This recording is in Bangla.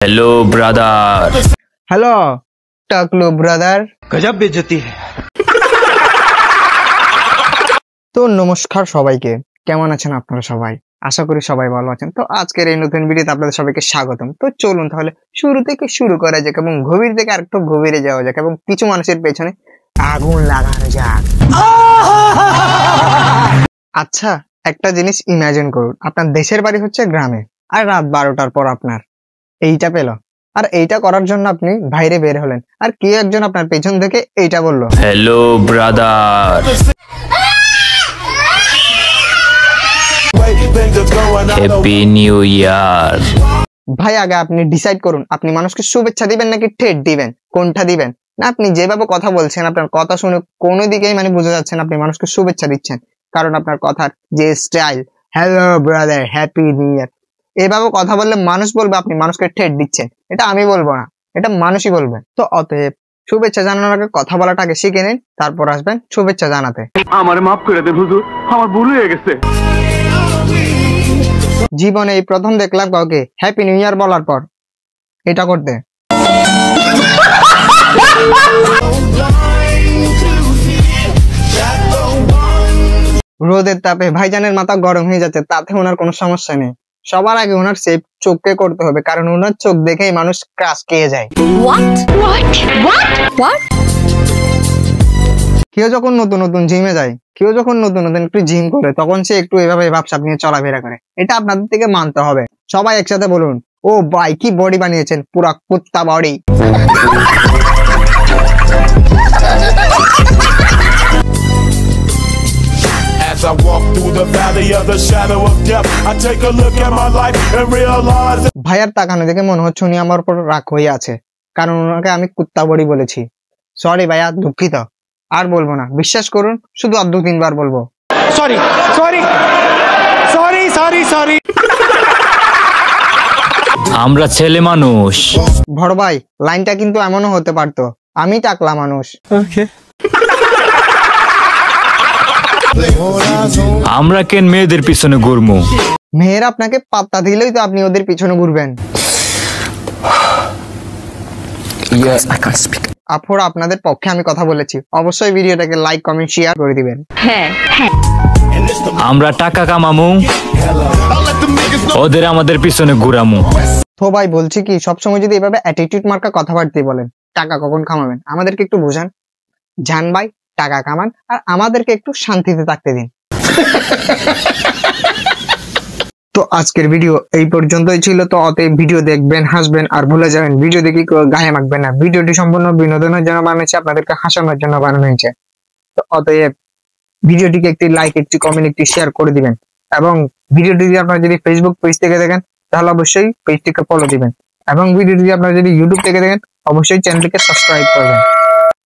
Hello brother. हेलो टकलू ब्रदर। गजब बेइज्जती है। তো নমস্কার সবাইকে, কেমন আছেন আপনারা সবাই? আশা করি সবাই ভালো আছেন। তো আজকের এই নতুন ভিডিওতে আপনাদের সবাইকে স্বাগতম। তো চলুন তাহলে শুরু থেকে শুরু করা যাক এবং গভীর থেকে আরেকটু গভীরে যাওয়া যাক এবং কিছু মানুষের পেছনে আগুন লাগানো যাক। আচ্ছা, একটা জিনিস ইমাজিন করুন, আপনার দেশের বাড়ি হচ্ছে গ্রামে, আর রাত 12টার পর আপনার এইটা পেল, আর এইটা করার জন্য আপনি বাইরে বের হলেন, আর কেউ একজন আপনার পেছন থেকে এইটা বলল, hello brother, happy new year. ভাই আগে আপনি ডিসাইড করুন, আপনি মানুষকে শুভেচ্ছা দিবেন নাকি ঠেট দিবেন, কোনটা দিবেন? না, আপনি যেভাবে কথা বলছেন, আপনার কথা শুনে কোনো দিকেই বোঝা যাচ্ছে না আপনি মানুষকে শুভেচ্ছা দিচ্ছেন, কারণ আপনার কথার যে style, hello brother, happy new year, এভাবে কথা বললে মানুষ বলবে আপনি মানুষকে ঠেট দিচ্ছেন। এটা আমি বলবো না, এটা মানুষই বলবে। তো অতএব শুভেচ্ছা জানানোর আগে কথা বলাটা আগে শিখে নিন, তারপর আসবেন শুভেচ্ছা জানাতে। আমারে মাফ করে দেন হুজুর, আমার ভুল হয়ে গেছে। জীবনে এই প্রথম দেখলাম কাউকে হ্যাপি নিউ ইয়ার বলার পর এটা করতে। রোদের তাপে ভাইজানের মাথা গরম হয়ে যাচ্ছে, তাতে ওনার কোনো সমস্যা নেই। সবার আগে ওনার সেভ চোখকে করতে হবে, কারণ ওনার চোখ দেখেই মানুষ ক্রাশ খেয়ে যায়। কেউ যখন নতুন নতুন জিমে যায়, কেউ যখন নতুন নতুন একটু জিম করে, তখন সে একটু এভাবে ভাবসাব নিয়ে চলাফেরা করে। এটা আপনাদের থেকে মানতে হবে। সবাই একসাথে বলুন, ও ভাই কি বডি বানিয়েছেন, পুরা কুত্তা body. As I walk through the valley of the shadow of death, I take a look at my life and realize ভাইয়ার তাকানো দেখে মনে হচ্ছে উনি আমার উপর রাগ হয়ে আছে, কারণ ওনাকে আমি কুত্তা বডি বলেছি। সরি ভাইয়া, দুঃখিত, আর বলবো না, বিশ্বাস করুন, শুধু আর 2-3 বার বলবো। Sorry sorry sorry sorry sorry. আমরা ছেলে মানুষ। বড় ভাই, লাইনটা কিন্তু এমনও হতে পারতো, আমি টাকলা মানুষ। আমরা কেন মেয়েদের পিছনে ঘুরমু? মেয়েরা আপনাকে পাত্তা দিলেই তো আপনি ওদের পিছনে ঘুরবেন। আপুরা, আপনাদের পক্ষে আমি কথা বলেছি, অবশ্যই ভিডিওটাকে লাইক কমেন্ট শেয়ার করে দিবেন। আমরা টাকা কামামু, ওদের আমাদের পিছনে ঘুরামু। তো ভাই বলছি কি, সবসময় যদি এভাবে অ্যাটিটিউড মার্কা কথাবার্তা বলেন, টাকা কখন কামাবেন? আমাদেরকে একটু বোঝান। জান ভাই, টাকা কামান আর আমাদেরকে একটু শান্তিতে থাকতে দিন। তো আজকের ভিডিও এই পর্যন্তই ছিল। তো অতএব ভিডিও দেখবেন, হাসবেন আর ভুলে যাবেন, ভিডিও দেখে কেউ গায়ে মাখবেন না। ভিডিওটি সম্পূর্ণ বিনোদনের জন্য বানানো হয়েছে, আপনাদেরকে হাসানোর জন্য বানানো হয়েছে। তো অতএব ভিডিওটিকে একটি লাইক, একটি কমেন্ট, একটি শেয়ার করে দিবেন, এবং ভিডিওটি যদি আপনারা যদি ফেসবুক পেজ থেকে দেখেন তাহলে অবশ্যই পেজটিকে ফলো দিবেন, এবং ভিডিওটি আপনারা যদি ইউটিউব থেকে দেখেন অবশ্যই চ্যানেলটিকে সাবস্ক্রাইব করবেন।